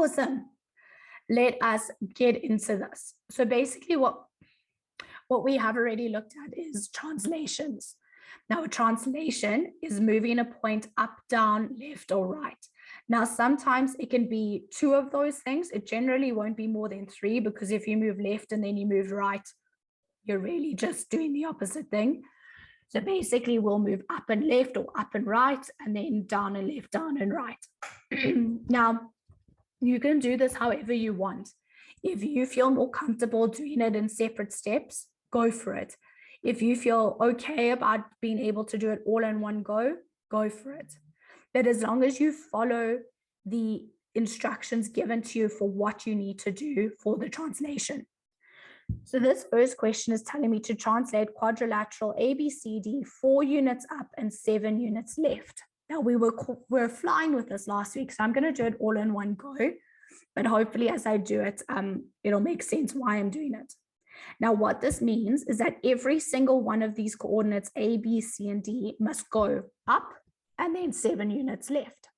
Awesome. Let us get into this. So basically what we have already looked at is translations. Now, a translation is moving a point up, down, left, or right. Now, sometimes it can be two of those things. It generally won't be more than three, because if you move left and then you move right, you're really just doing the opposite thing. So basically, we'll move up and left, or up and right, and then down and left, down and right. Now, you can do this however you want. If you feel more comfortable doing it in separate steps, go for it. If you feel okay about being able to do it all in one go, go for it. But as long as you follow the instructions given to you for what you need to do for the translation. So this first question is telling me to translate quadrilateral ABCD 4 units up and 7 units left. Now, we were flying with this last week, so I'm going to do it all in one go. But hopefully, as I do it, it'll make sense why I'm doing it. Now, what this means is that every single one of these coordinates, A, B, C, and D, must go up and then 7 units left.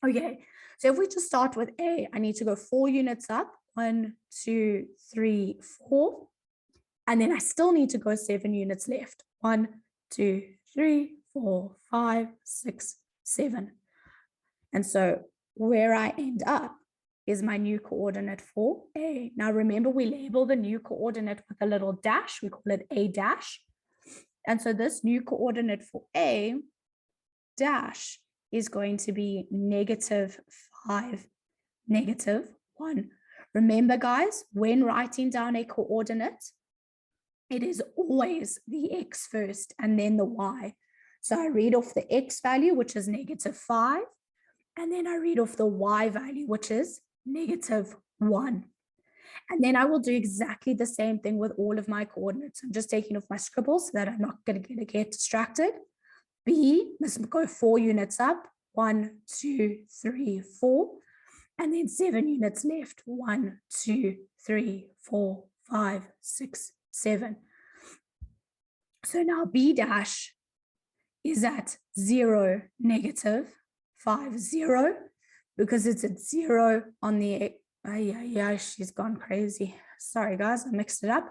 Okay, so if we just start with A, I need to go 4 units up. 1, 2, 3, 4. And then I still need to go 7 units left. 1, 2, 3, 4, 5, 6, 7. And so where I end up is my new coordinate for A. Now remember, we label the new coordinate with a little dash. We call it A dash. And so this new coordinate for A dash is going to be -5, -1. Remember, guys, when writing down a coordinate, it is always the X first and then the Y. So I read off the X value, which is -5, and then I read off the Y value, which is -1. And then I will do exactly the same thing with all of my coordinates. I'm just taking off my scribbles so that I'm not going to get distracted. B must go 4 units up, 1, 2, 3, 4, and then 7 units left, 1, 2, 3, 4, 5, 6, 7. So now B dash is at 0, -5, 0, because it's at 0 on the, she's gone crazy. Sorry, guys, I mixed it up.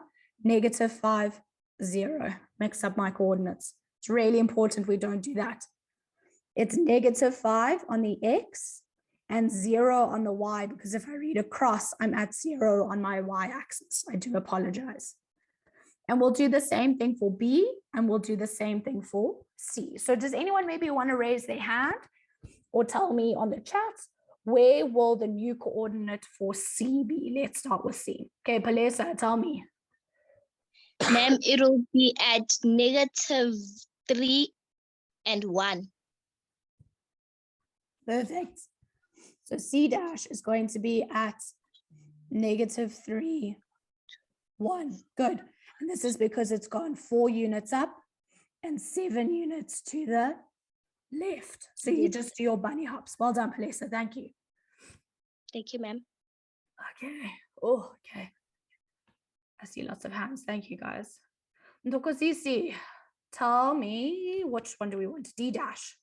-5, 0. Mix up my coordinates. It's really important we don't do that. It's -5 on the X and 0 on the Y, because if I read across, I'm at 0 on my Y axis. I do apologize. And we'll do the same thing for B, and we'll do the same thing for C. So does anyone maybe want to raise their hand or tell me on the chat, where will the new coordinate for C be? Let's start with C. Okay, Palesa, tell me. Ma'am, it'll be at -3 and 1. Perfect. So C dash is going to be at -3, 1. Good. And this is because it's gone 4 units up and 7 units to the left. So you just do your bunny hops. Well done, Palesa. Thank you. Thank you, ma'am. Okay. Oh, okay. I see lots of hands. Thank you, guys. Ntokozisi, tell me, which one do we want? D dash.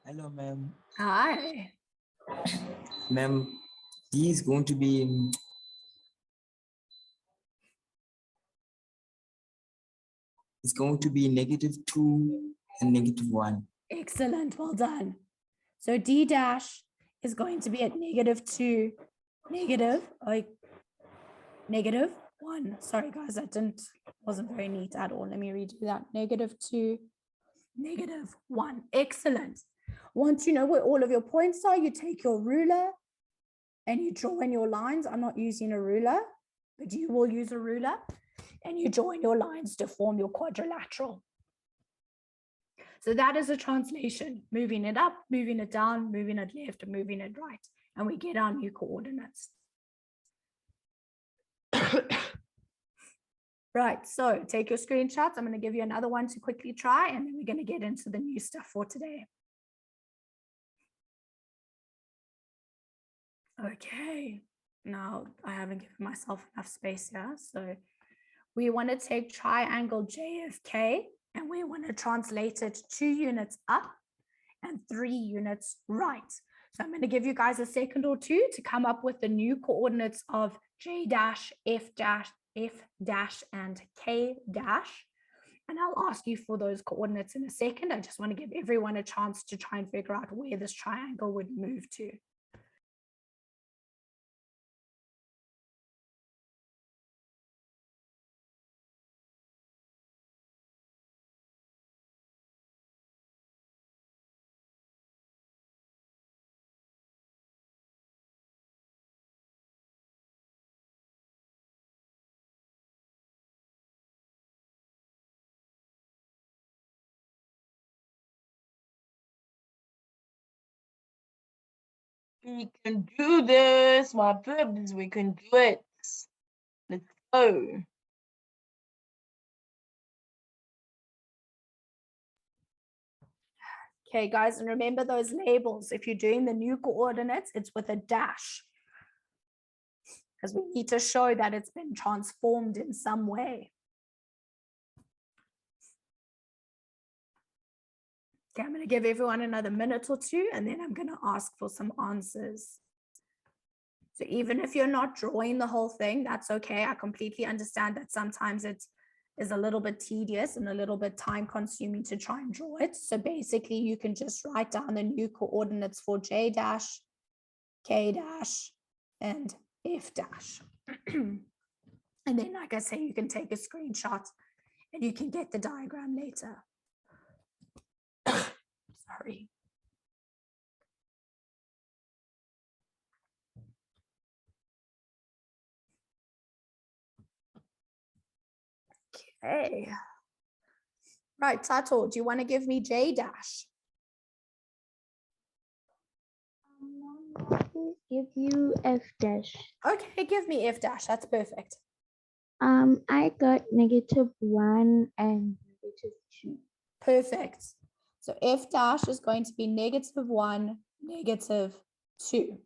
Hello, ma'am. Hi. Ma'am, D is going to be -2 and -1. Excellent. Well done. So D dash is going to be at -2, -1. Sorry, guys, wasn't very neat at all. Let me redo that. -2, -1. Excellent. Once you know where all of your points are, you take your ruler and you draw in your lines. I'm not using a ruler, but you will use a ruler, and you join your lines to form your quadrilateral. So that is a translation, moving it up, moving it down, moving it left, and moving it right. And we get our new coordinates. Right, so take your screenshots. I'm going to give you another one to quickly try, and then we're going to get into the new stuff for today. Okay, now I haven't given myself enough space here. So we want to take triangle JFK, and we want to translate it 2 units up and 3 units right. So I'm going to give you guys a second or two to come up with the new coordinates of J dash, F dash, and K dash. And I'll ask you for those coordinates in a second. I just want to give everyone a chance to try and figure out where this triangle would move to. We can do this, my bibs. We can do it. Let's go. Okay, guys, and remember those labels. If you're doing the new coordinates, it's with a dash, because we need to show that it's been transformed in some way. Okay, I'm going to give everyone another minute or two, and then I'm going to ask for some answers. So even if you're not drawing the whole thing, that's okay. I completely understand that sometimes it is a little bit tedious and a little bit time consuming to try and draw it. So basically you can just write down the new coordinates for J dash, K dash, and F dash. And then, like I say, you can take a screenshot and you can get the diagram later. Sorry. Okay. Right, Tato, do you want to give me J dash? Give you F dash. Okay, give me F dash. That's perfect. I got -1 and -2. Perfect. So F dash is going to be -1, -2.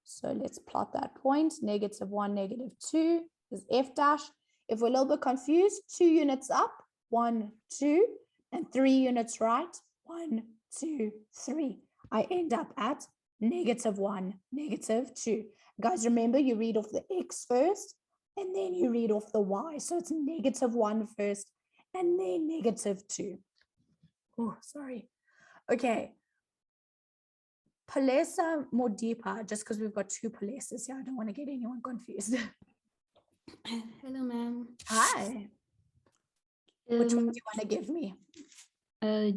So let's plot that point. -1, -2 is F dash. If we're a little bit confused, 2 units up, 1, 2, and 3 units right, 1, 2, 3. I end up at -1, -2. Guys, remember you read off the X first, and then you read off the Y. So it's -1 first, and then -2. Oh, sorry. Okay. Palesa Modipa, just because we've got 2 Palesas here. I don't want to get anyone confused. Hello, ma'am. Hi. Which one do you want to give me?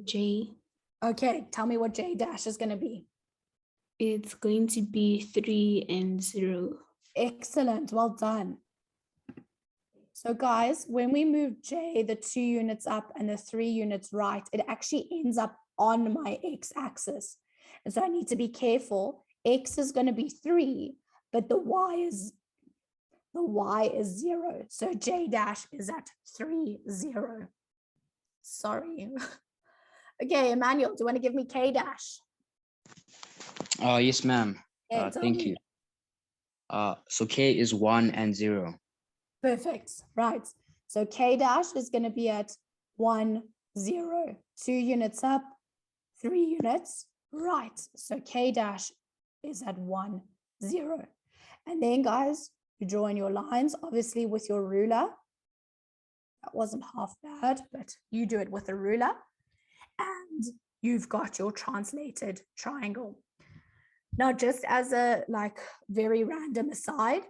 J. Okay, tell me what J dash is going to be. It's going to be 3 and 0. Excellent. Well done. So guys, when we move J, the 2 units up and the 3 units right, it actually ends up on my X axis. And so I need to be careful. X is going to be 3, but the Y is 0. So J dash is at 3, 0. Sorry. Okay, Emmanuel, do you want to give me K dash? Yes, ma'am. Okay, tell Thank me. you. So K is 1 and 0. Perfect. Right. So K dash is going to be at 1, 0. 2 units up, 3 units right. So K dash is at 1, 0. And then, guys, you draw in your lines, obviously with your ruler. That wasn't half bad, but you do it with a ruler. And you've got your translated triangle. Now, just as a very random aside,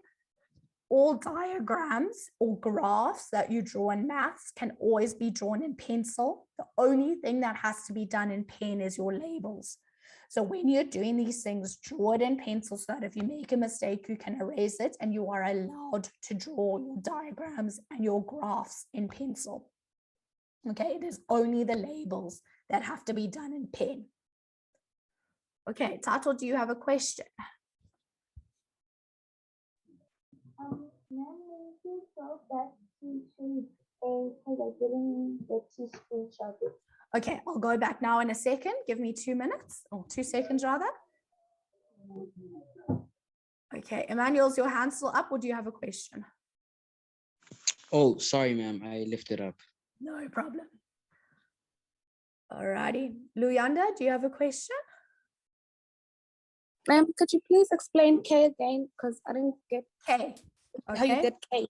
all diagrams or graphs that you draw in maths can always be drawn in pencil. The only thing that has to be done in pen is your labels. So when you're doing these things, draw it in pencil so that if you make a mistake, you can erase it and you are allowed to draw your diagrams and your graphs in pencil. Okay, it is only the labels that have to be done in pen. Okay, Tato, do you have a question? Ma'am, you show that sheet A because I didn't get to screenshot it. Okay, I'll go back now in a second. Give me 2 minutes or 2 seconds rather. Okay, Emmanuel, is your hand still up or do you have a question? Oh, sorry, ma'am. I lifted up. No problem. All righty. Luyanda, do you have a question? Ma'am, could you please explain K again? Because I didn't get K. how you Okay, did K.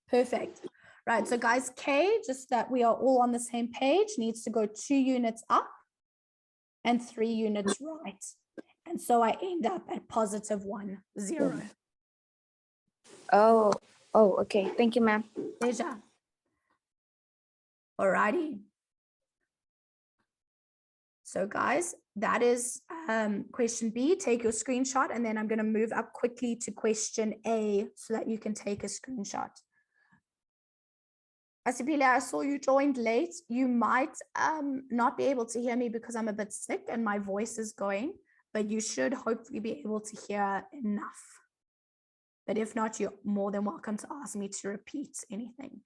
perfect. Right, so guys, K, just that we are all on the same page, needs to go 2 units up and 3 units right. And so I end up at +1, 0. Oh, okay. Thank you, ma'am. Pleasure. Alrighty. So guys, that is question B. Take your screenshot, and then I'm going to move up quickly to question A so that you can take a screenshot. Asipile, I saw you joined late. You might not be able to hear me because I'm a bit sick and my voice is going, but you should hopefully be able to hear enough. But if not, you're more than welcome to ask me to repeat anything.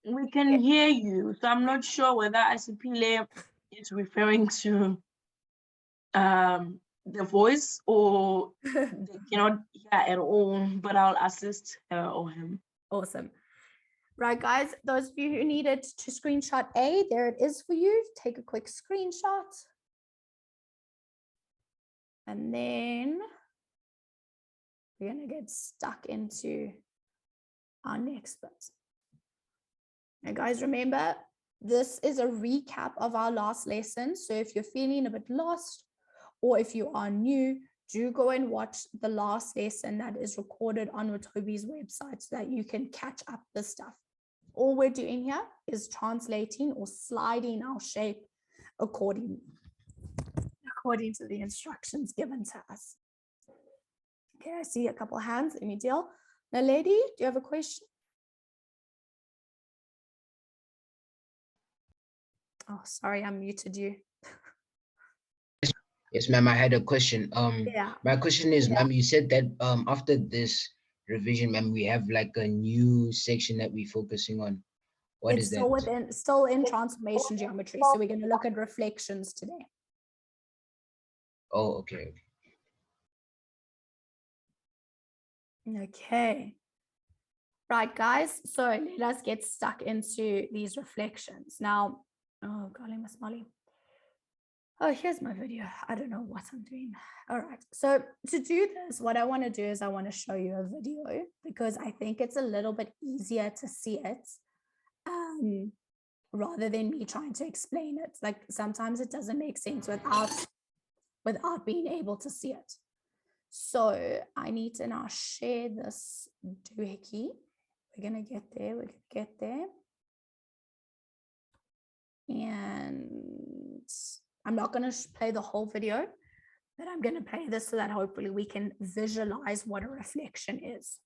We can hear you, so I'm not sure whether Asipile is referring to the voice or they cannot hear at all, but I'll assist her or him. Awesome. Right, guys, those of you who needed to screenshot A, there it is for you. Take a quick screenshot. And then we're going to get stuck into our next bit. Now, guys, remember, this is a recap of our last lesson. So if you're feeling a bit lost or if you are new, do go and watch the last lesson that is recorded on Watobe's website so that you can catch up the stuff. All we're doing here is translating or sliding our shape according to the instructions given to us. Okay, I see a couple of hands. Let me deal. Now, lady, do you have a question? Oh, sorry, I muted you. Yes, ma'am, I had a question. Yeah. My question is, ma'am, you said that after this revision, ma'am, we have like a new section that we're focusing on. What is that? Still in transformation geometry. So we're going to look at reflections today. Oh, okay. Okay. Right, guys. So let us get stuck into these reflections. Now, oh, golly, Miss Molly. Oh, here's my video. I don't know what I'm doing. All right. So to do this, what I want to do is I want to show you a video because I think it's a little bit easier to see it rather than me trying to explain it. Like sometimes it doesn't make sense without being able to see it. So I need to now share this doohickey. We're going to get there. We're going to get there. And I'm not going to play the whole video, but I'm going to play this so that hopefully we can visualize what a reflection is.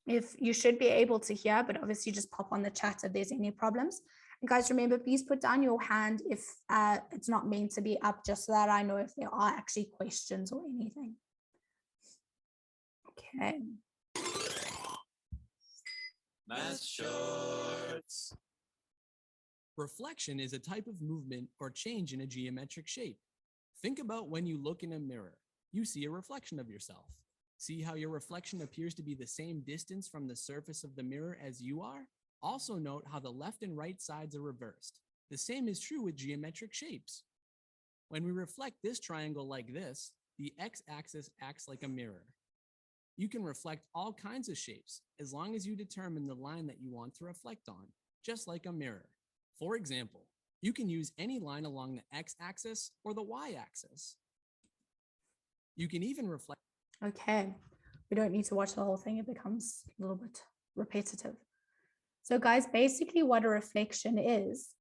If you should be able to hear, but obviously just pop on the chat if there's any problems. And guys, remember, please put down your hand if it's not meant to be up, just so that I know if there are actually questions or anything. Okay. Math shorts. Reflection is a type of movement or change in a geometric shape. Think about when you look in a mirror. You see a reflection of yourself. See how your reflection appears to be the same distance from the surface of the mirror as you are? Also note how the left and right sides are reversed. The same is true with geometric shapes. When we reflect this triangle like this, the x-axis acts like a mirror. You can reflect all kinds of shapes as long as you determine the line that you want to reflect on, just like a mirror. For example, you can use any line along the x-axis or the y-axis. You can even reflect. Okay, we don't need to watch the whole thing. It becomes a little bit repetitive. So guys, basically what a reflection is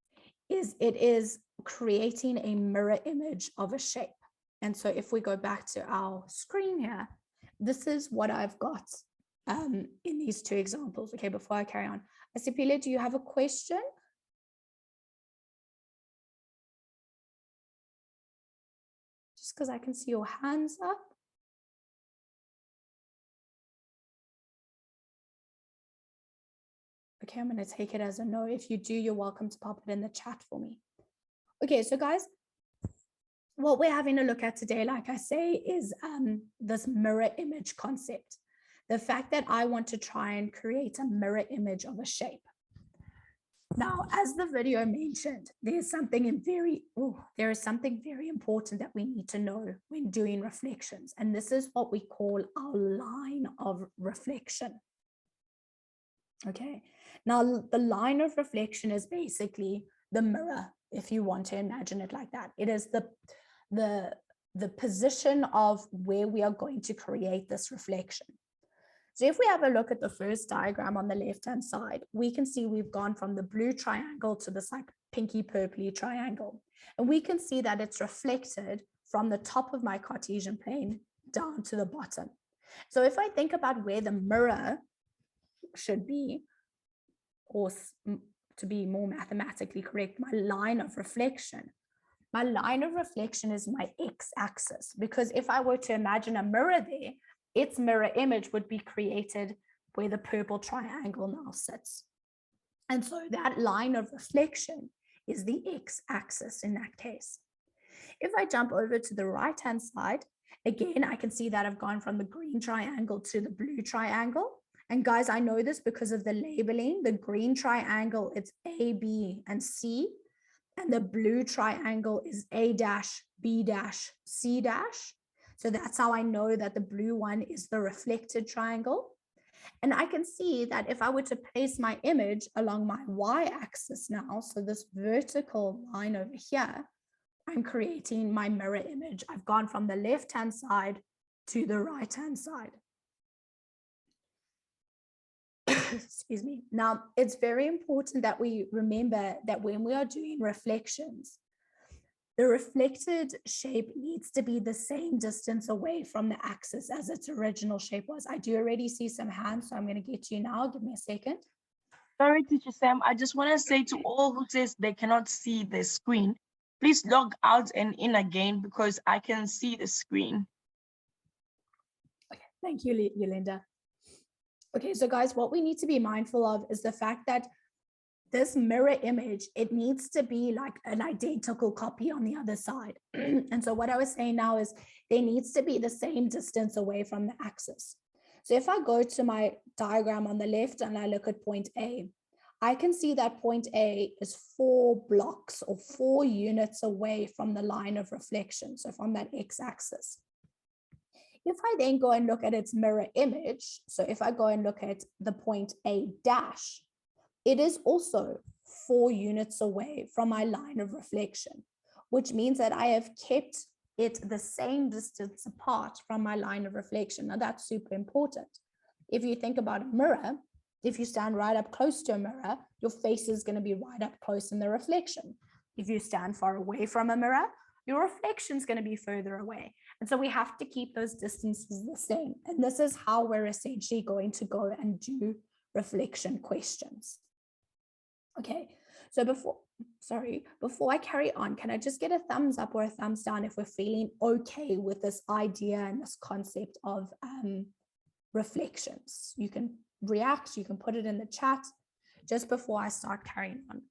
it is creating a mirror image of a shape. And so if we go back to our screen here, this is what I've got in these two examples. Okay, before I carry on. Asipile, do you have a question? Just because I can see your hands up. Okay, I'm going to take it as a no. If you do, you're welcome to pop it in the chat for me. Okay, so guys, what we're having a look at today, like I say, is this mirror image concept. The fact that I want to try and create a mirror image of a shape. Now, as the video mentioned, there is something very important that we need to know when doing reflections, and this is what we call our line of reflection. Okay, now the line of reflection is basically the mirror, if you want to imagine it like that. It is the position of where we are going to create this reflection. So if we have a look at the first diagram on the left-hand side, we can see we've gone from the blue triangle to this like pinky purpley triangle. And we can see that it's reflected from the top of my Cartesian plane down to the bottom. So if I think about where the mirror should be, or to be more mathematically correct, my line of reflection is my x-axis, because if I were to imagine a mirror there, its mirror image would be created where the purple triangle now sits. And so that line of reflection is the x-axis in that case. If I jump over to the right-hand side, again, I can see that I've gone from the green triangle to the blue triangle. And guys, I know this because of the labeling. The green triangle, it's A, B, and C. And the blue triangle is A dash, B dash, C dash. So that's how I know that the blue one is the reflected triangle. And I can see that if I were to place my image along my y-axis now, so this vertical line over here, I'm creating my mirror image. I've gone from the left-hand side to the right-hand side. Excuse me. Now, it's very important that we remember that when we are doing reflections, the reflected shape needs to be the same distance away from the axis as its original shape was. I do already see some hands, so I'm going to get to you now. Give me a second. Sorry, Teacher Sam. I just want to say to all who says they cannot see the screen, please log out and in again because I can see the screen. Okay, thank you, Yolanda. Okay, so guys, what we need to be mindful of is the fact that this mirror image, it needs to be like an identical copy on the other side. And so what I was saying now is there needs to be the same distance away from the axis. So if I go to my diagram on the left and I look at point A, I can see that point A is 4 blocks or 4 units away from the line of reflection, so from that x-axis. If I then go and look at its mirror image, so if I go and look at the point A dash, it is also 4 units away from my line of reflection, which means that I have kept it the same distance apart from my line of reflection. Now that's super important. If you think about a mirror, if you stand right up close to a mirror, your face is going to be right up close in the reflection. If you stand far away from a mirror, your reflection is going to be further away. And so we have to keep those distances the same. And this is how we're essentially going to go and do reflection questions. Okay, so before I carry on, can I just get a thumbs up or a thumbs down if we're feeling okay with this idea and this concept of reflections? You can react, you can put it in the chat just before I start carrying on.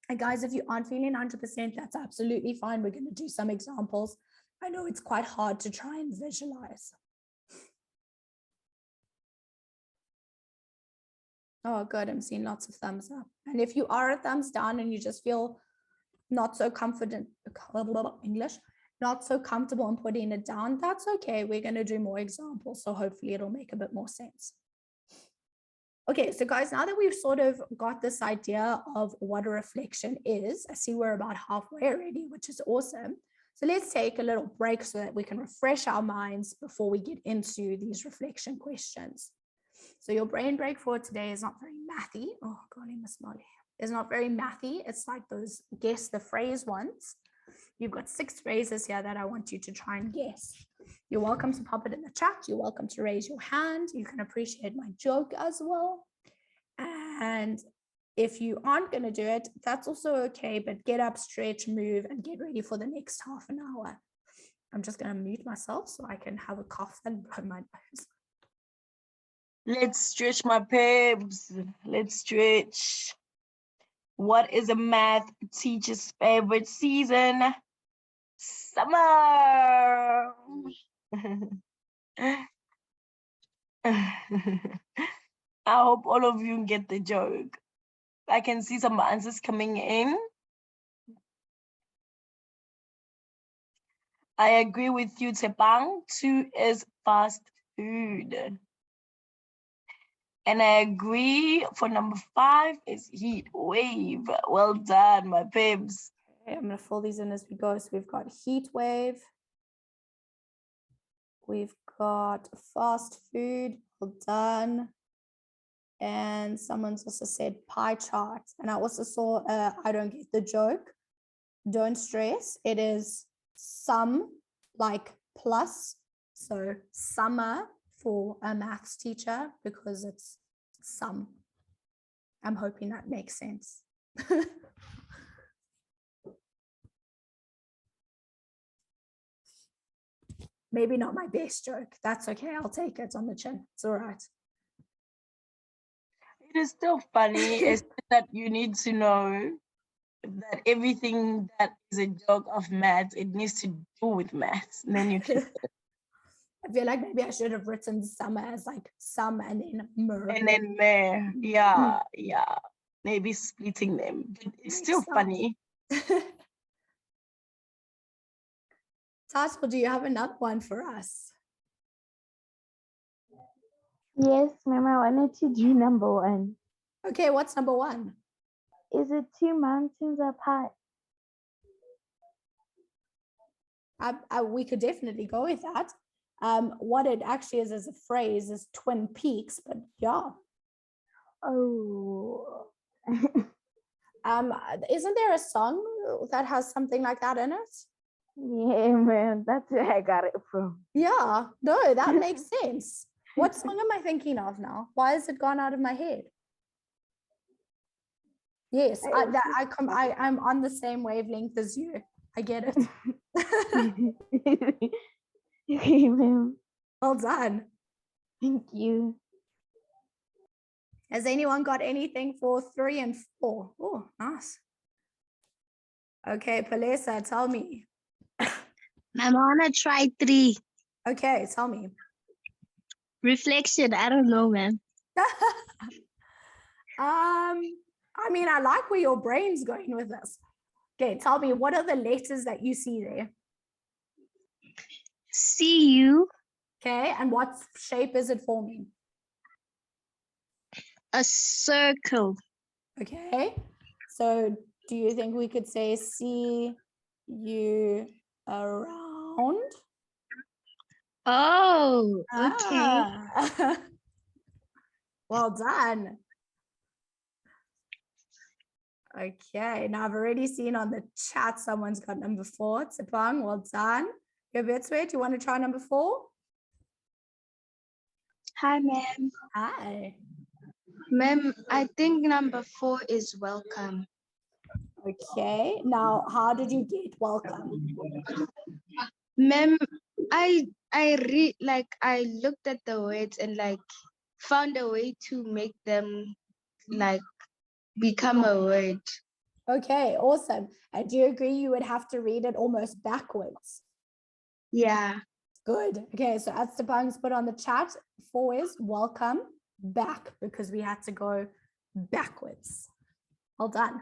And guys, if you aren't feeling 100%, that's absolutely fine. We're going to do some examples. I know it's quite hard to try and visualize. Oh, good. I'm seeing lots of thumbs up. And if you are a thumbs down and you just feel not so confident, not so comfortable in putting it down, that's okay. We're going to do more examples. So hopefully it'll make a bit more sense. Okay, so guys, now that we've sort of got this idea of what a reflection is, I see we're about halfway already, which is awesome. So let's take a little break so that we can refresh our minds before we get into these reflection questions. So your brain break for today is not very mathy. Oh, golly, Miss Molly. It's not very mathy. It's like those guess the phrase ones. You've got 6 phrases here that I want you to try and guess. You're welcome to pop it in the chat. You're welcome to raise your hand. You can appreciate my joke as well. And if you aren't going to do it, that's also okay. But get up, stretch, move, and get ready for the next half an hour. I'm just going to mute myself so I can have a cough and blow my nose. Let's stretch my pebs. Let's stretch. What is a math teacher's favorite season? Summer. I hope all of you get the joke. I can see some answers coming in. I agree with you, Tepang. 2 is fast food. And I agree for number 5 is heat wave. Well done, my babes. Okay, I'm going to fill these in as we go. So we've got heat wave. We've got fast food. Well done. And someone's also said pie chart. And I also saw, I don't get the joke. Don't stress. It is sum like plus. So summer for a maths teacher because it's sum. I'm hoping that makes sense. Maybe not my best joke. That's okay. I'll take it on the chin. It's all right. It is still funny. It's that you need to know that everything that is a joke of maths, it needs to do with maths. And then you can I feel like maybe I should have written summer as like sum and then mer. and then there, yeah, maybe splitting them. But it's still funny. Tassel, do you have another one for us? Yes, ma'am, I wanted to do number 1. Okay, what's number 1? Is it 2 mountains apart? We could definitely go with that. What it actually is as a phrase is twin peaks, but yeah. Oh. Isn't there a song that has something like that in it? Yeah, man, that's where I got it from. Yeah, no, that makes sense. What song am I thinking of now? Why has it gone out of my head? Yes, I'm on the same wavelength as you. I get it. Okay, ma'am. Well done. Thank you. Has anyone got anything for 3 and 4? Oh, nice. Okay, Palesa, tell me. Ma'am, I want to try 3. Okay, tell me. Reflection. I don't know, ma'am. I mean, I like where your brain's going with this. Okay, tell me, what are the letters that you see there? CU. Okay, and what shape is it forming? A circle. Okay, so do you think we could say see you around? Oh, okay. Ah. Well done. Okay, now I've already seen on the chat someone's got number 4. Tsipang, well done. Your Betsway, do you want to try number 4? Hi, ma'am. Hi. Ma'am, I think number 4 is welcome. Okay, now how did you get welcome? Ma'am, I looked at the words and like found a way to make them like become a word. Okay, awesome. And do you agree you would have to read it almost backwards? Yeah. Good. Okay, so as Tsipang's put on the chat, 4 is welcome back because we had to go backwards. Well done.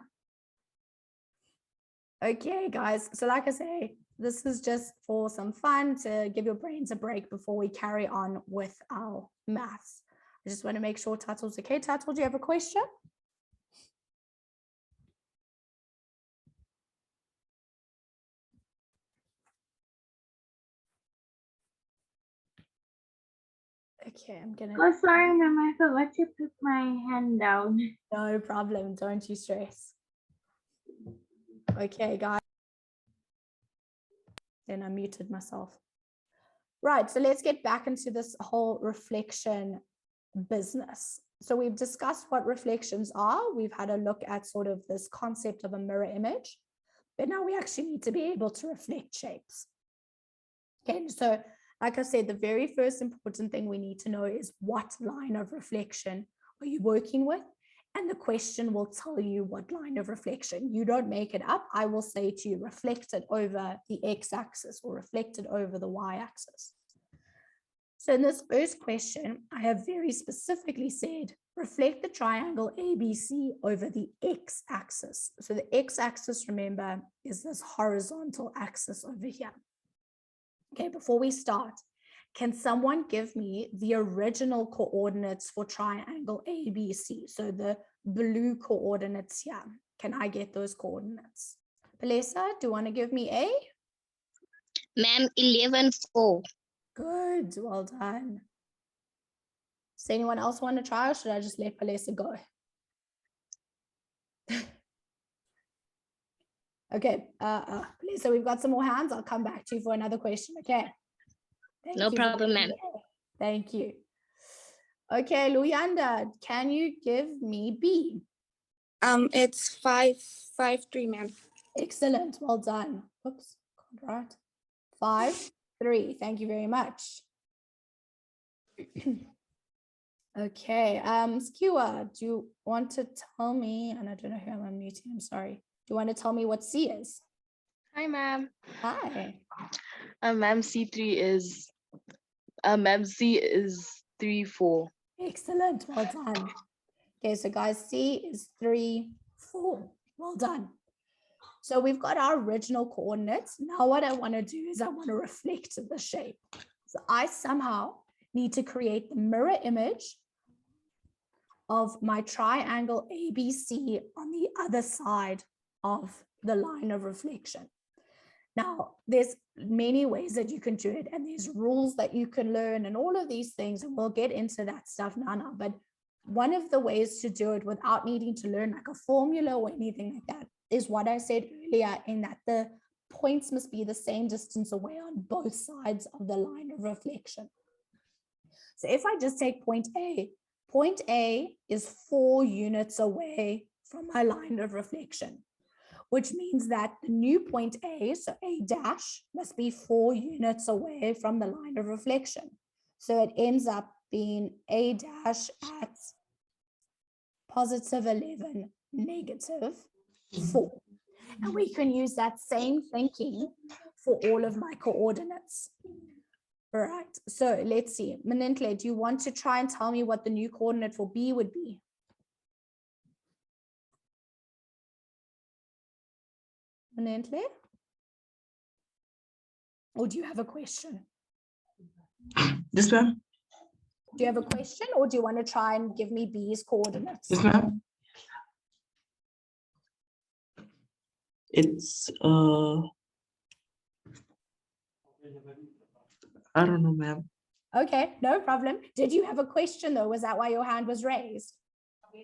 Okay, guys. So like I say, this is just for some fun to give your brains a break before we carry on with our maths. I just want to make sure Tato's okay. Tato, do you have a question? Okay, I'm gonna. Oh, sorry, ma'am. I forgot to put my hand down. No problem. Don't you stress. Okay, guys. Then I muted myself. Right, so let's get back into this whole reflection business. So we've discussed what reflections are. We've had a look at sort of this concept of a mirror image, but now we actually need to be able to reflect shapes. Okay, so like I said, the very first important thing we need to know is what line of reflection are you working with? And the question will tell you what line of reflection. You don't make it up. I will say to you, reflect it over the x-axis or reflect it over the y-axis. So in this first question, I have very specifically said, reflect the triangle ABC over the x-axis. So the x-axis, remember, is this horizontal axis over here. Okay, before we start, can someone give me the original coordinates for triangle ABC? So the blue coordinates here. Can I get those coordinates? Palesa, do you want to give me A? Ma'am, 11, 4. Good, well done. Does anyone else want to try, or should I just let Palesa go? Okay, Palesa, we've got some more hands. I'll come back to you for another question, okay? Thank No you for problem, giving ma'am. me A. Thank you. Okay, Luyanda, can you give me B? It's 5, 5, 3, ma'am. Excellent, well done. Oops, can't write. 5, 3, thank you very much. Okay, Skewer, do you want to tell me, and I don't know who I'm unmuting, I'm sorry. Do you want to tell me what C is? Hi, ma'am. Hi. Ma'am, C3 is, ma'am, C is 3, 4. Excellent, well done. Okay, so guys, C is 3, 4. Well done. So we've got our original coordinates. Now what I want to do is I want to reflect the shape. So I somehow need to create the mirror image of my triangle ABC on the other side of the line of reflection. Now, there's many ways that you can do it, and there's rules that you can learn and all of these things, and we'll get into that stuff now. But one of the ways to do it without needing to learn like a formula or anything like that is what I said earlier, in that the points must be the same distance away on both sides of the line of reflection. So if I just take point A is 4 units away from my line of reflection, which means that the new point A, so A dash, must be 4 units away from the line of reflection. So it ends up being A dash at positive 11, negative 4. And we can use that same thinking for all of my coordinates. All right, so let's see. Manintle, do you want to try and tell me what the new coordinate for B would be? Manintle? Or do you have a question? Yes, ma'am. Do you have a question, or do you want to try and give me B's coordinates? Yes, ma'am. It's I don't know, ma'am. Okay, no problem. Did you have a question though? Was that why your hand was raised?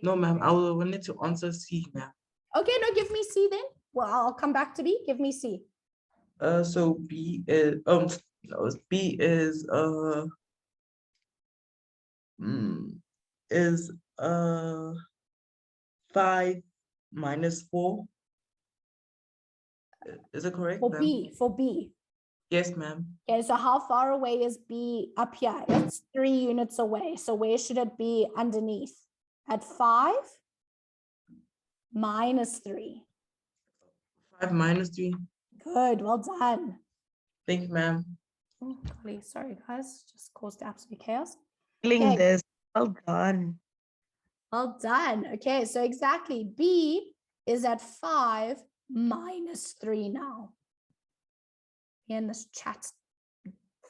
No, ma'am. I wanted to answer C, ma'am. Okay, no, give me C then. Well, I'll come back to B. Give me C. So B is no, B is 5 minus 4. Is it correct? For B, for B. Yes, ma'am. Okay, so how far away is B up here? It's 3 units away. So where should it be underneath? At 5 minus 3. 5 minus 3. Good, well done. Thank you, ma'am. Oh, golly, sorry guys, just caused absolute chaos. Feeling this. Well done. Well done. Okay, so exactly, B is at 5 minus 3 now. In this chat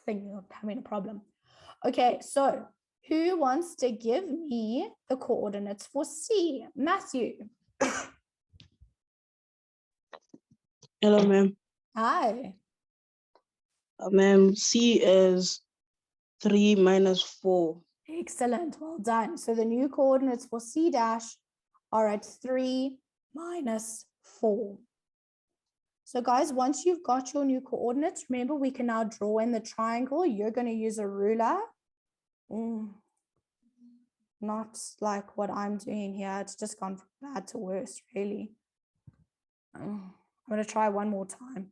thing, you're having a problem. Okay, so who wants to give me the coordinates for C? Matthew. Hello, ma'am. Hi. Ma'am, C is 3 minus 4. Excellent, well done. So the new coordinates for C dash are at 3 minus 4. So guys, once you've got your new coordinates, remember we can now draw in the triangle. You're going to use a ruler. Not like what I'm doing here. It's just gone from bad to worse, really. I'm going to try one more time.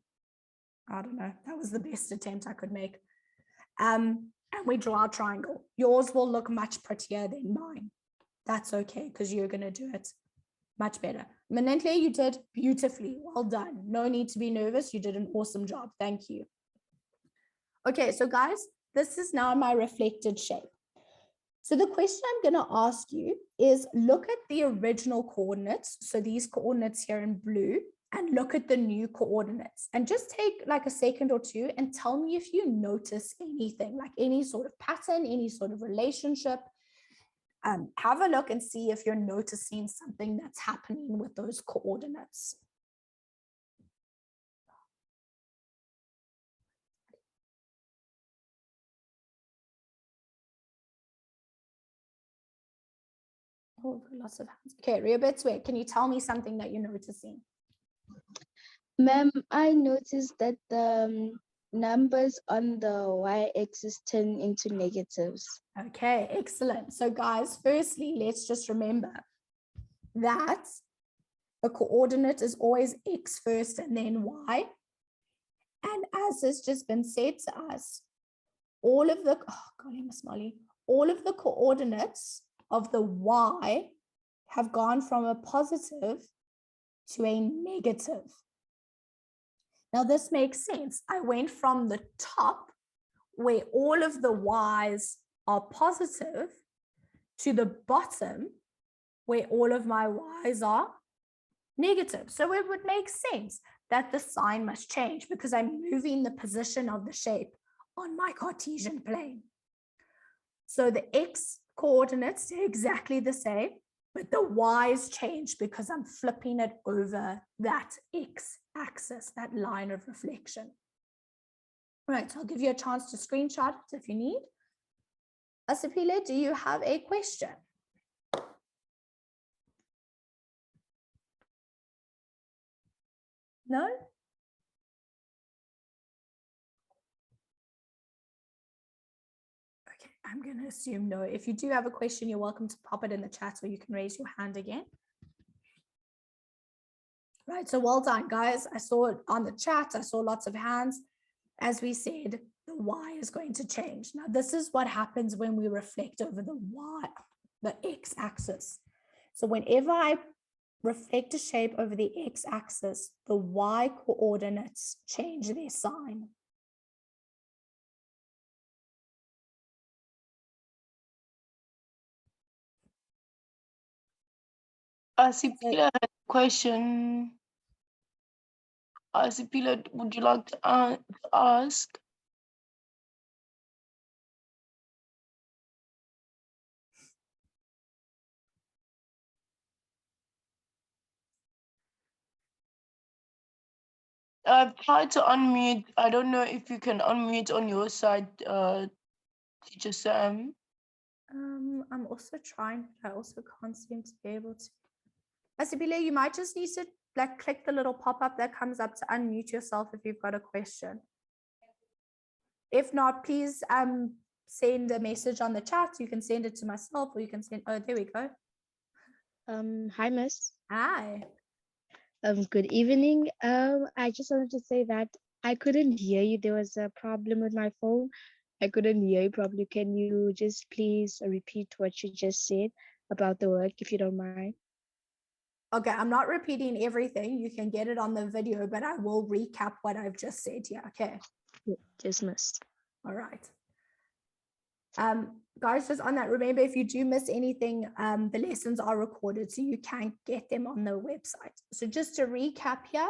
I don't know. That was the best attempt I could make. And we draw our triangle. Yours will look much prettier than mine. That's okay, because you're going to do it much better. Manentle, you did beautifully. Well done. No need to be nervous. You did an awesome job. Thank you. Okay, so guys, this is now my reflected shape. So the question I'm going to ask you is look at the original coordinates. So these coordinates here in blue, and look at the new coordinates, and just take like a second or two and tell me if you notice anything, like any sort of pattern, any sort of relationship. Have a look and see if you're noticing something that's happening with those coordinates. Oh, lots of hands. Okay, Riobetswe, can you tell me something that you're noticing? Ma'am, I noticed that the numbers on the y-axis turn into negatives. Okay, excellent. So guys, firstly, let's just remember that a coordinate is always x first and then y. And as has just been said to us, all of the, oh, golly, Miss Molly, all of the coordinates of the y have gone from a positive to a negative. Now this makes sense. I went from the top where all of the y's are positive to the bottom where all of my y's are negative. So it would make sense that the sign must change because I'm moving the position of the shape on my Cartesian plane. So the x coordinates stay exactly the same, but the y's change because I'm flipping it over that x axis, that line of reflection. All right, so I'll give you a chance to screenshot it if you need. Asipile, do you have a question? No? Okay, I'm going to assume no. If you do have a question, you're welcome to pop it in the chat or you can raise your hand again. Right, so well done, guys. I saw it on the chat. I saw lots of hands. As we said, the y is going to change. Now, this is what happens when we reflect over the y, the x-axis. So whenever I reflect a shape over the x-axis, the y coordinates change their sign. Sipila had a question. Sipila, would you like to ask? I've tried to unmute. I don't know if you can unmute on your side, Teacher Sam. I'm also trying, but I also can't seem to be able to. Asibile, you might just need to like click the little pop-up that comes up to unmute yourself if you've got a question. If not, please send a message on the chat. You can send it to myself or you can send, oh, there we go. Hi, Miss. Hi. Good evening. I just wanted to say that I couldn't hear you. There was a problem with my phone. I couldn't hear you properly. Can you just please repeat what you just said about the work, if you don't mind? Okay, I'm not repeating everything. You can get it on the video, but I will recap what I've just said here. Okay. Yeah, just miss. All right. Guys, just on that, remember, if you do miss anything, the lessons are recorded, so you can get them on the website. So just to recap here,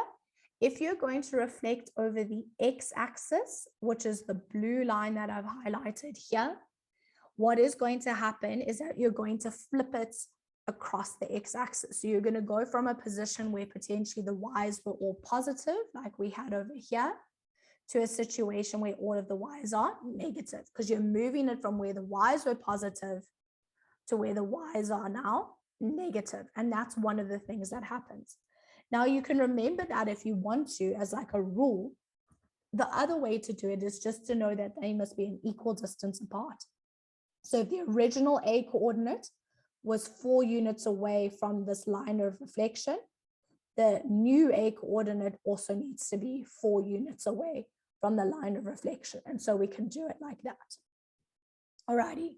if you're going to reflect over the x-axis, which is the blue line that I've highlighted here, what is going to happen is that you're going to flip it across the x-axis. So you're going to go from a position where potentially the y's were all positive, like we had over here, to a situation where all of the y's are negative, because you're moving it from where the y's were positive to where the y's are now negative. And that's one of the things that happens. Now you can remember that if you want to, as like a rule. The other way to do it is just to know that they must be an equal distance apart. So if the original A coordinate was 4 units away from this line of reflection, the new A coordinate also needs to be 4 units away from the line of reflection. And so we can do it like that. Alrighty.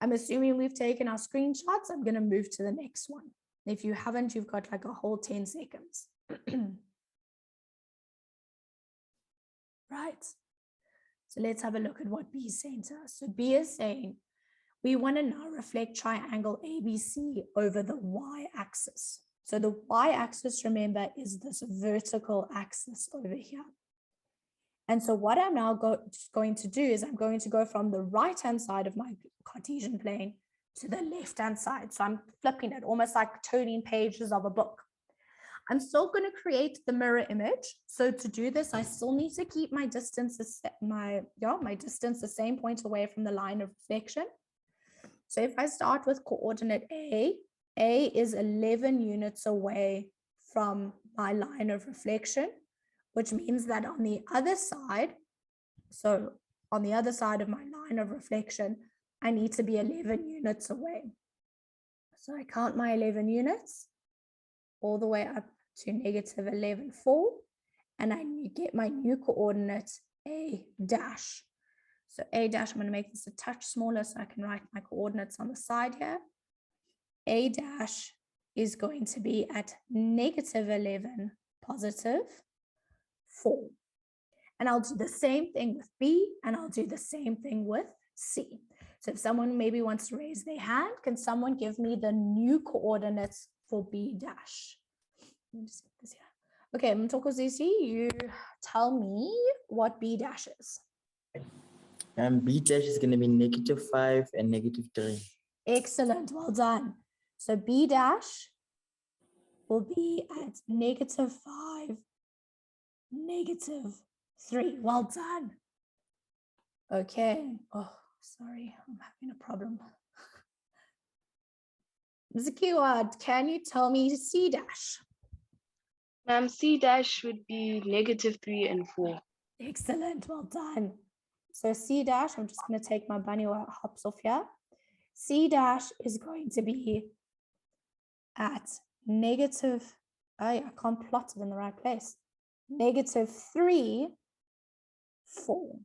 I'm assuming we've taken our screenshots. I'm going to move to the next one. If you haven't, you've got like a whole 10 seconds. Right. So let's have a look at what B is saying to us. So B is saying, we want to now reflect triangle ABC over the y-axis. So the y-axis, remember, is this vertical axis over here. And so what I'm now going to do is I'm going to go from the right-hand side of my Cartesian plane to the left-hand side. So I'm flipping it, almost like turning pages of a book. I'm still going to create the mirror image. So to do this, I still need to keep my distance, my distance the same point away from the line of reflection. So if I start with coordinate A is 11 units away from my line of reflection, which means that on the other side, so on the other side of my line of reflection, I need to be 11 units away. So I count my 11 units all the way up to negative 11,4, and I get my new coordinate A dash. So A dash, I'm going to make this a touch smaller so I can write my coordinates on the side here. A dash is going to be at negative 11, positive 4. And I'll do the same thing with B, and I'll do the same thing with C. So if someone maybe wants to raise their hand, can someone give me the new coordinates for B dash? Let me just get this here. Okay, Mtokozisi, you tell me what B dash is. B dash is going to be -5 and -3. Excellent, well done. So B dash will be at -5, -3. Well done. Okay. Oh, sorry, I'm having a problem. Ms. Keyword, can you tell me C dash? Ma'am, C dash would be -3 and 4. Excellent, well done. So C dash, I'm just going to take my bunny hops off here. C dash is going to be at negative, I can't plot it in the right place, -3, 4.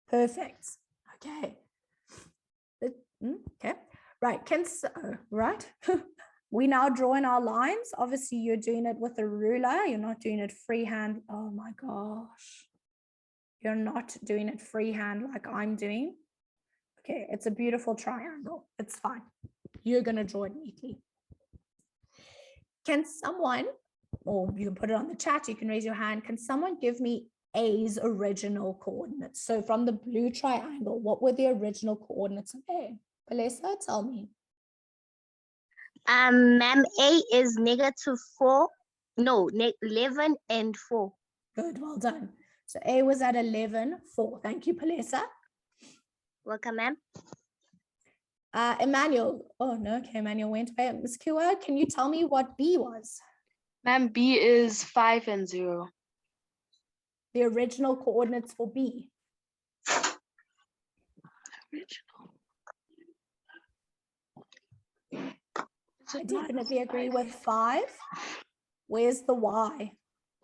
Perfect. Okay. Okay. Right. Right. We now draw in our lines. Obviously, you're doing it with a ruler. You're not doing it freehand. Oh my gosh. You're not doing it freehand like I'm doing. Okay, it's a beautiful triangle. It's fine. You're going to draw it neatly. Can someone, or you can put it on the chat, you can raise your hand. Can someone give me A's original coordinates? So from the blue triangle, what were the original coordinates of A? Palesa, tell me. Ma'am, A is -4. No, 11 and 4. Good, well done. So A was at 11, 4. Thank you, Palesa. Welcome, ma'am. Emmanuel. Oh, no, okay, Emmanuel went away. Ms. Kua, can you tell me what B was? Ma'am, B is 5 and 0. The original coordinates for B. I definitely agree with 5. Where's the Y?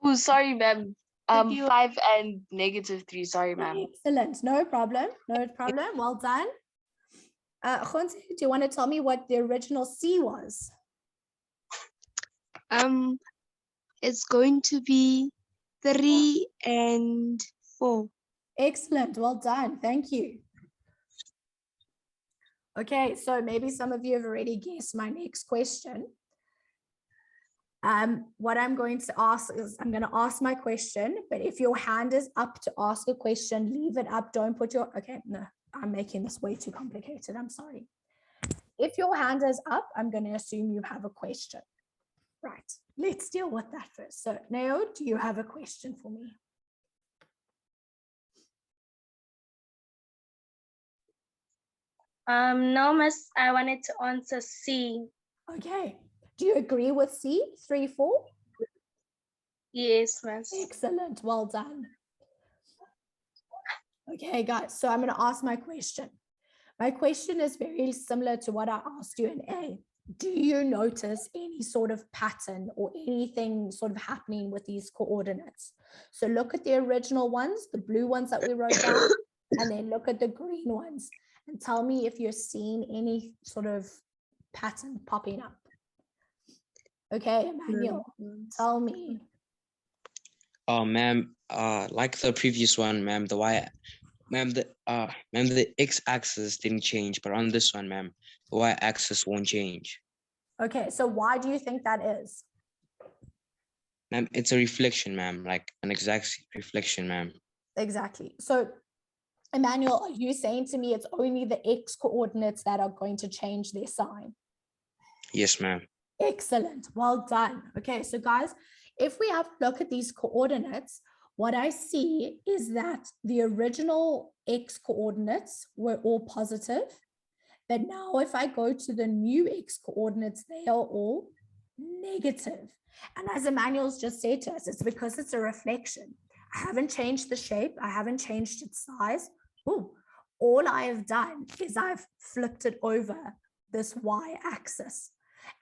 Oh, sorry, ma'am. 5 and -3. Sorry, ma'am. Excellent. No problem. No problem. Well done. Khonse, do you want to tell me what the original C was? It's going to be 3 and 4. Excellent. Well done. Thank you. Okay, so maybe some of you have already guessed my next question. What I'm going to ask is, I'm going to ask my question, but if your hand is up to ask a question, leave it up. Don't put your, okay, no, I'm making this way too complicated. I'm sorry. If your hand is up, I'm going to assume you have a question. Right, let's deal with that first. So Neo, do you have a question for me? No, miss, I wanted to answer C. Okay, do you agree with C, 3, 4? Yes, miss. Excellent, well done. Okay, guys, so I'm going to ask my question. My question is very similar to what I asked you in A. Do you notice any sort of pattern or anything sort of happening with these coordinates? So look at the original ones, the blue ones that we wrote down, and then look at the green ones and tell me if you're seeing any sort of pattern popping up. Okay, Emmanuel, tell me. Oh, ma'am, like the previous one, ma'am, the x-axis didn't change, but on this one, ma'am, the y-axis won't change. Okay, so why do you think that is? Ma'am, it's a reflection, ma'am, like an exact reflection, ma'am. Exactly. So, Emmanuel, are you saying to me it's only the x coordinates that are going to change their sign? Yes, ma'am. Excellent. Well done. Okay, so guys, if we have a look at these coordinates, what I see is that the original x coordinates were all positive. But now if I go to the new x coordinates, they are all negative. And as Emmanuel's just said to us, it's because it's a reflection. I haven't changed the shape. I haven't changed its size. Ooh, all I have done is I've flipped it over this y-axis.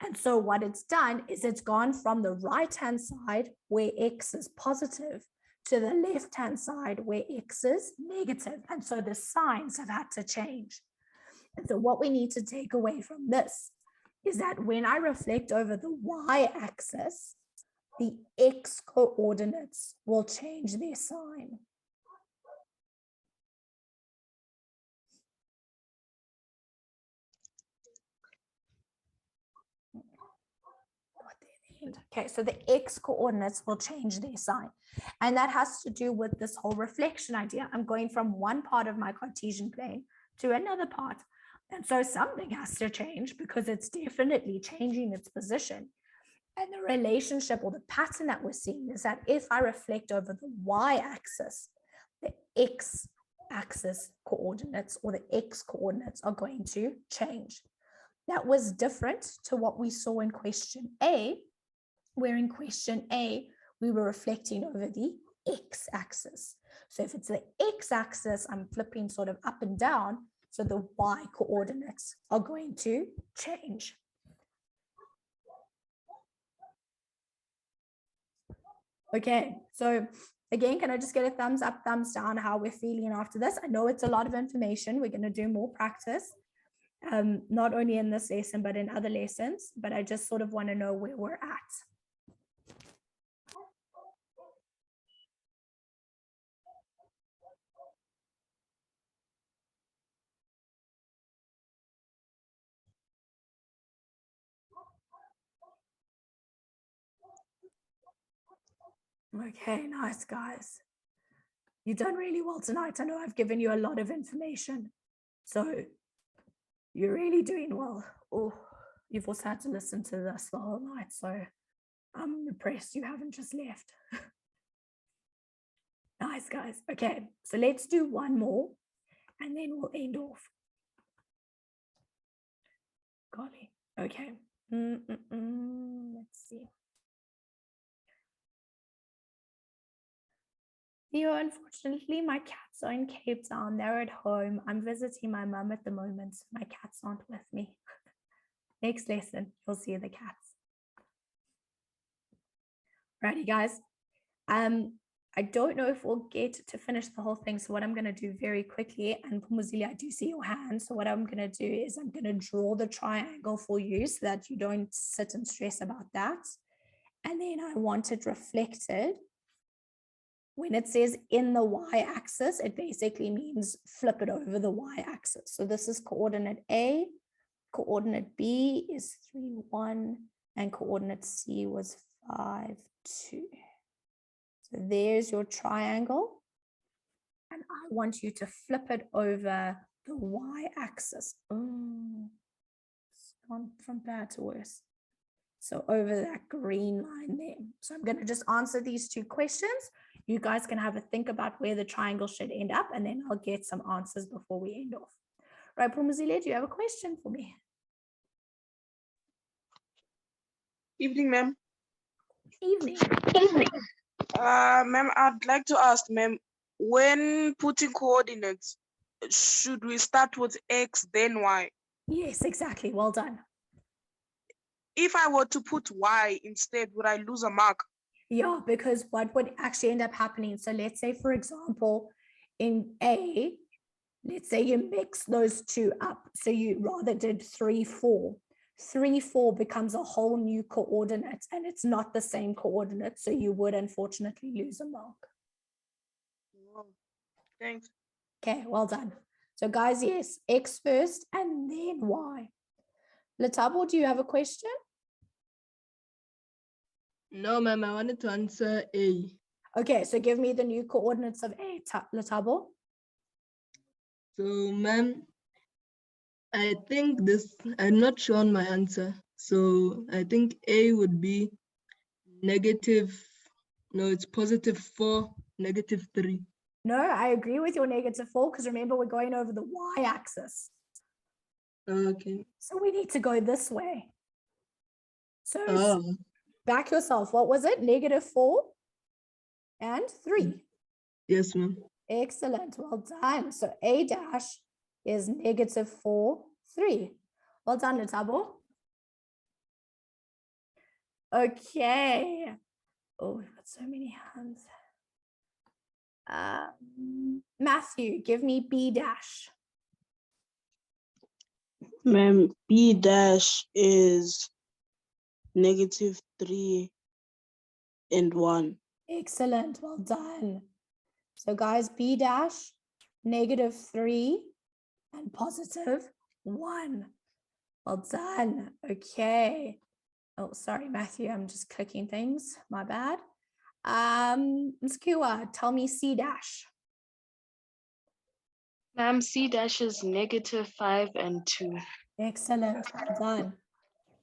And so what it's done is it's gone from the right-hand side where x is positive to the left-hand side where x is negative. And so the signs have had to change. And so what we need to take away from this is that when I reflect over the y-axis, the x coordinates will change their sign. Okay, so the x coordinates will change their sign. And that has to do with this whole reflection idea. I'm going from one part of my Cartesian plane to another part. And so something has to change because it's definitely changing its position. And the relationship or the pattern that we're seeing is that if I reflect over the y-axis, the x-axis coordinates or the x coordinates are going to change. That was different to what we saw in question A, where in question A, we were reflecting over the x-axis. So if it's the x-axis, I'm flipping sort of up and down, so the y coordinates are going to change. Okay, so again, can I just get a thumbs up, thumbs down, how we're feeling after this? I know it's a lot of information. We're going to do more practice, not only in this lesson, but in other lessons. But I just sort of want to know where we're at. Okay, nice, guys. You've done really well tonight. I know I've given you a lot of information. So you're really doing well. Oh, you've also had to listen to this the whole night. So I'm impressed you haven't just left. Nice, guys. Okay, so let's do one more and then we'll end off. Golly. Okay. Let's see. Theo, unfortunately, my cats are in Cape Town. They're at home. I'm visiting my mum at the moment. So my cats aren't with me. Next lesson, you'll see the cats. Righty, guys. I don't know if we'll get to finish the whole thing. So what I'm going to do very quickly, and Pumuzili, I do see your hand. So what I'm going to do is I'm going to draw the triangle for you so that you don't sit and stress about that. And then I want it reflected. When it says in the y-axis, it basically means flip it over the y-axis. So this is coordinate A, coordinate B is 3, 1, and coordinate C was 5, 2. So there's your triangle. And I want you to flip it over the y-axis. Oh, it's gone from bad to worse. So over that green line there. So I'm going to just answer these two questions. You guys can have a think about where the triangle should end up, and then I'll get some answers before we end off. Right, Pumuzile, do you have a question for me? Evening, ma'am. Evening. Ma'am, I'd like to ask, ma'am, when putting coordinates, should we start with X, then Y? Yes, exactly. Well done. If I were to put Y instead, would I lose a mark? Yeah, because what would actually end up happening? So let's say, for example, in A, let's say you mix those two up. So you rather did 3, 4. 3, 4 becomes a whole new coordinate and it's not the same coordinate. So you would unfortunately lose a mark. Thanks. Okay, well done. So guys, yes, X first and then Y. Latabo, do you have a question? No, ma'am, I wanted to answer A. Okay, so give me the new coordinates of A, Latabo. So, ma'am, I think this, I'm not sure on my answer. So I think A would be negative, no, it's positive 4, negative 3. No, I agree with your negative 4 because remember we're going over the y-axis. Okay. So we need to go this way. So Oh. back yourself. What was it? Negative 4 and 3. Yes, ma'am. Excellent. Well done. So A dash is negative 4, 3. Well done, Latabo. Okay. Oh, we've got so many hands. Matthew, give me B dash. Ma'am, B dash is negative 3 and 1. Excellent. Well done. So guys, B dash, negative 3 and positive 1. Well done. Okay. Oh, sorry, Matthew. I'm just clicking things. My bad. Ms. Kiwa, tell me C dash. Ma'am, C dash is negative 5 and 2. Excellent. Well done.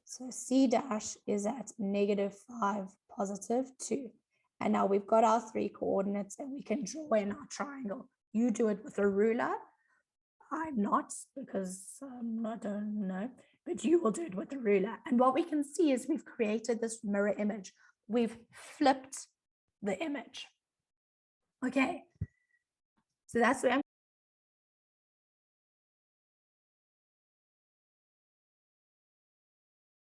So C dash is at negative 5, positive 2. And now we've got our 3 coordinates and we can draw in our triangle. You do it with a ruler. I'm not because I don't know, but you will do it with a ruler. And what we can see is we've created this mirror image. We've flipped the image. Okay. So that's where I'm